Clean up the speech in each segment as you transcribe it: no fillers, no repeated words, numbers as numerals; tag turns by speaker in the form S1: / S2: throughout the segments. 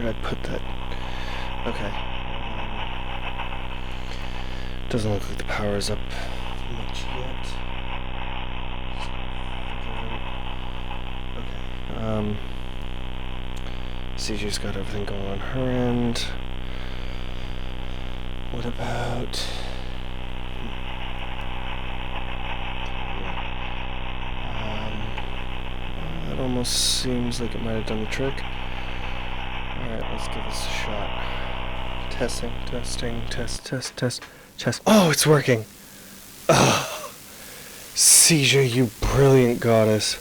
S1: Where did I put that? Okay. Doesn't look like the power is up much yet. Okay. CJ's got everything going on her end. What about... that almost seems like it might have done the trick. Alright, let's give this a shot. Testing, test. Oh, it's working! Oh, CJ, you brilliant goddess.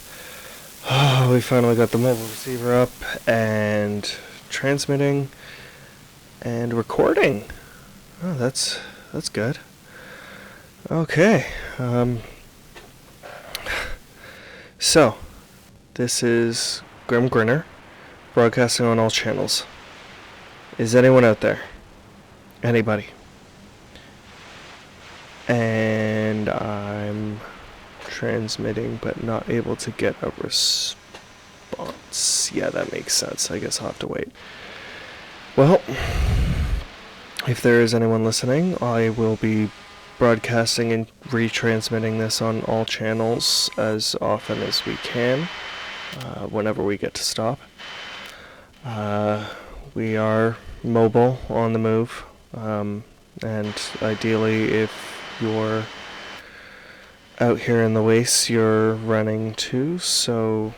S1: Oh, we finally got the mobile receiver up and transmitting and recording. Oh, that's good. Okay. So, this is Grimm Grinner, broadcasting on all channels. Is anyone out there? Anybody? And I'm transmitting but not able to get a response. Yeah, that makes sense. I guess I'll have to wait. Well, if there is anyone listening, I will be broadcasting and retransmitting this on all channels as often as we can, whenever we get to stop. We are mobile, on the move, and ideally if you're out here in the wastes, you're running too, so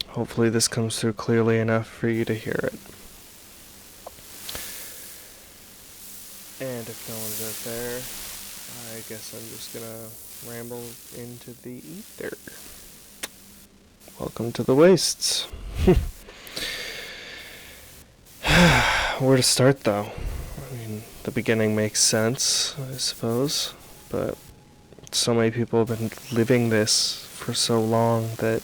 S1: hopefully this comes through clearly enough for you to hear it. And if no one's out there, I guess I'm just gonna ramble into the ether. Welcome to the wastes. Where to start, though? I mean, the beginning makes sense, I suppose, but so many people have been living this for so long that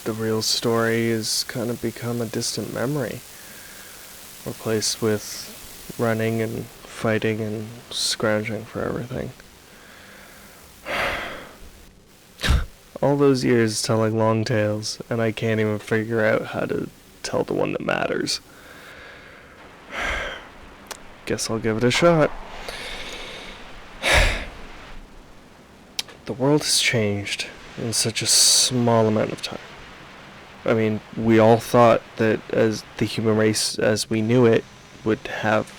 S1: the real story has kind of become a distant memory, replaced with running and fighting and scrounging for everything. All those years telling long tales, and I can't even figure out how to tell the one that matters. Guess I'll give it a shot. The world has changed in such a small amount of time. I mean, we all thought that as the human race as we knew it would have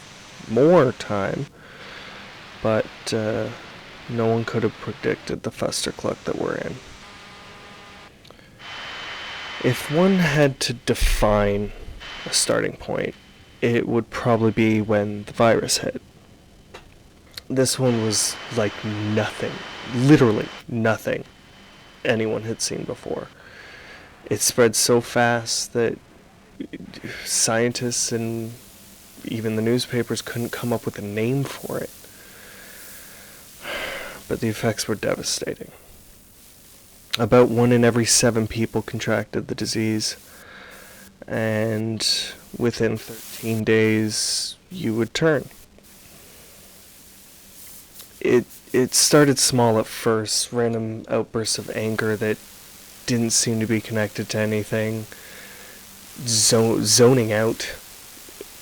S1: more time, but no one could have predicted the fustercluck that we're in. If one had to define a starting point, it would probably be when the virus hit. This one was like nothing, literally nothing anyone had seen before. It spread so fast that scientists and even the newspapers couldn't come up with a name for it. But the effects were devastating. About 1 in every 7 people contracted the disease, and within 13 days you would turn. It started small at first, random outbursts of anger that didn't seem to be connected to anything, zoning out,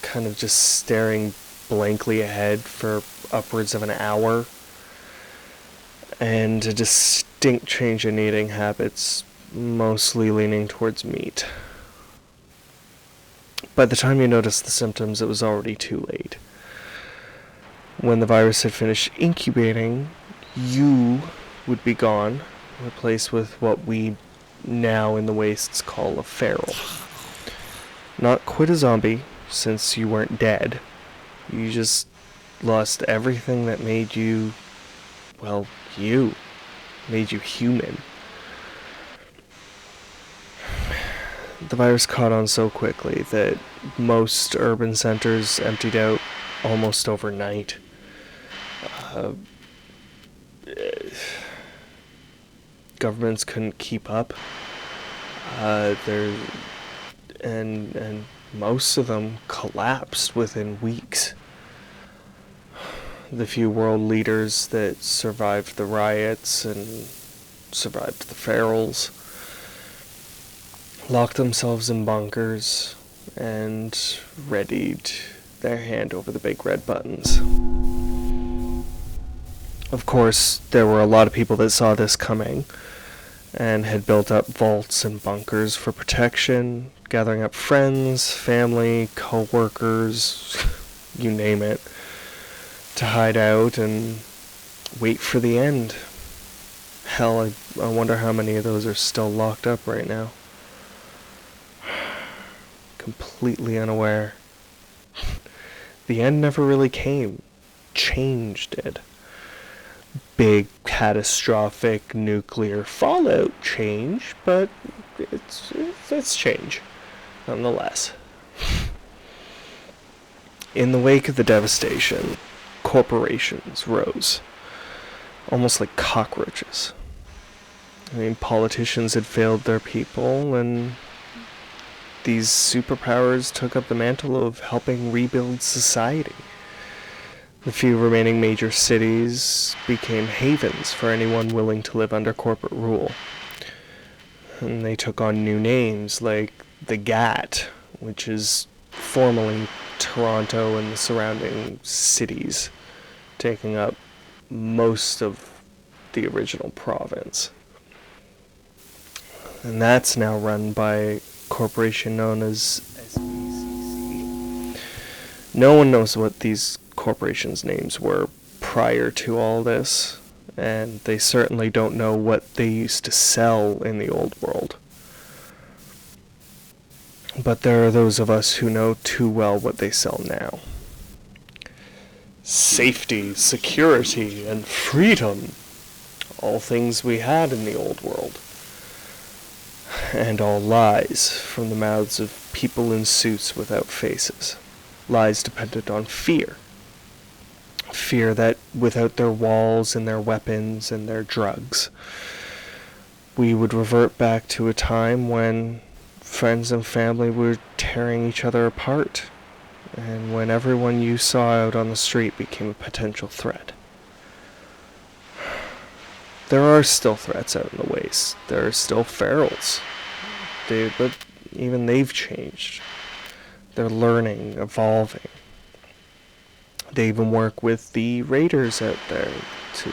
S1: kind of just staring blankly ahead for upwards of an hour, and a distinct change in eating habits, mostly leaning towards meat. By the time you noticed the symptoms, it was already too late. When the virus had finished incubating, you would be gone, replaced with what we now in the wastes call a feral. Not quite a zombie, since you weren't dead. You just lost everything that made you, well, you. Made you human. The virus caught on so quickly that most urban centers emptied out almost overnight. Governments couldn't keep up. And most of them collapsed within weeks. The few world leaders that survived the riots and survived the ferals locked themselves in bunkers and readied their hand over the big red buttons. Of course, there were a lot of people that saw this coming and had built up vaults and bunkers for protection, gathering up friends, family, co-workers, you name it, to hide out and wait for the end. Hell, I wonder how many of those are still locked up right now. Completely unaware. The end never really came. Change did. Big, catastrophic nuclear fallout change, but it's change, nonetheless. In the wake of the devastation, corporations rose, almost like cockroaches. I mean, politicians had failed their people, and these superpowers took up the mantle of helping rebuild society. The few remaining major cities became havens for anyone willing to live under corporate rule. And they took on new names like the GAT, which is formerly Toronto and the surrounding cities, taking up most of the original province. And that's now run by a corporation known as SBCC. No one knows what these corporations' names were prior to all this, and they certainly don't know what they used to sell in the old world. But there are those of us who know too well what they sell now. Safety, security, and freedom. All things we had in the old world. And all lies from the mouths of people in suits without faces. Lies dependent on fear. Fear that without their walls and their weapons and their drugs, we would revert back to a time when friends and family were tearing each other apart, and when everyone you saw out on the street became a potential threat. There are still threats out in the waste. There are still ferals. But even they've changed. They're learning, evolving. They even work with the raiders out there to,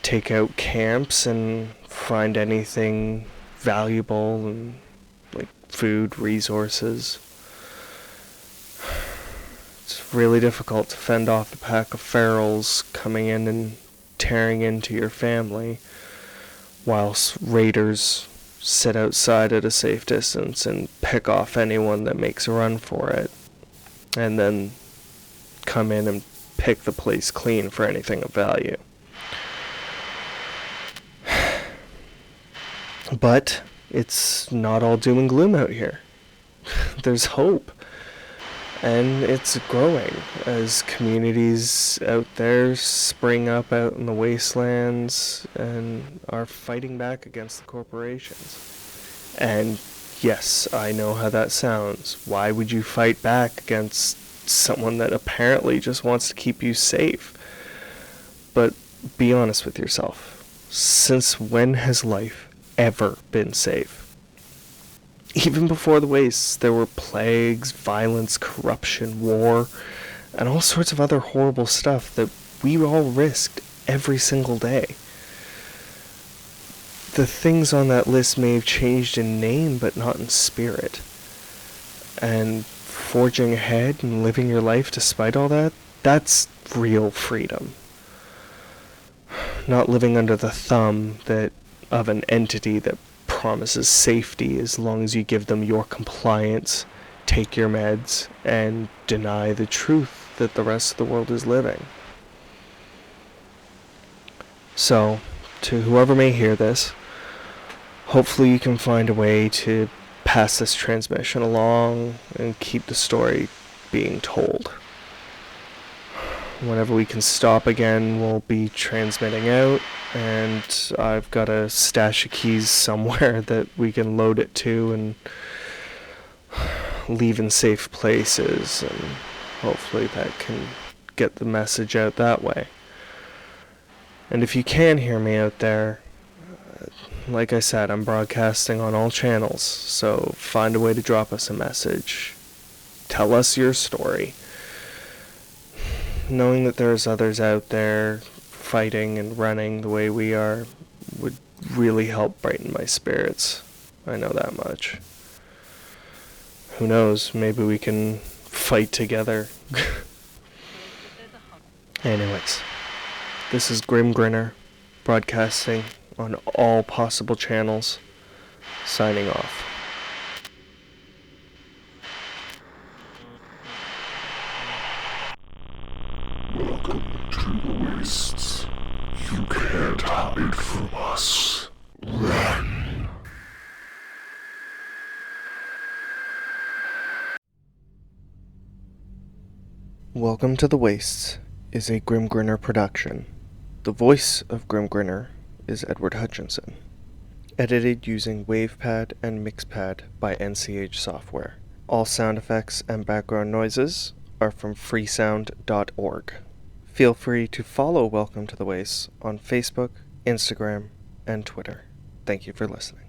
S1: take out camps and find anything valuable and like food, resources. It's really difficult to fend off a pack of ferals coming in and tearing into your family, whilst raiders sit outside at a safe distance and pick off anyone that makes a run for it, and then come in and pick the place clean for anything of value. But it's not all doom and gloom out here. There's hope. And it's growing as communities out there spring up out in the wastelands and are fighting back against the corporations. And yes, I know how that sounds. Why would you fight back against someone that apparently just wants to keep you safe? But be honest with yourself. Since when has life ever been safe? Even before the wastes, there were plagues, violence, corruption, war, and all sorts of other horrible stuff that we all risked every single day. The things on that list may have changed in name, but not in spirit. And forging ahead and living your life despite all that, that's real freedom. Not living under the thumb of an entity that promises safety as long as you give them your compliance, take your meds, and deny the truth that the rest of the world is living. So, to whoever may hear this, hopefully you can find a way to pass this transmission along and keep the story being told. Whenever we can stop again, we'll be transmitting out, and I've got a stash of keys somewhere that we can load it to and leave in safe places, and hopefully that can get the message out that way. And if you can hear me out there, like I said, I'm broadcasting on all channels, so find a way to drop us a message. Tell us your story. Knowing that there's others out there fighting and running the way we are would really help brighten my spirits. I know that much. Who knows, maybe we can fight together. Anyways, this is Grimm Grinner, broadcasting on all possible channels, signing off.
S2: Welcome to the wastes. You can't hide from us. Run.
S1: Welcome to the Wastes is a Grimm Grinner production. The voice of Grimm Grinner is Edward Hutchinson. Edited using WavePad and MixPad by NCH Software. All sound effects and background noises are from freesound.org. Feel free to follow Welcome to the Wastes on Facebook, Instagram, and Twitter. Thank you for listening.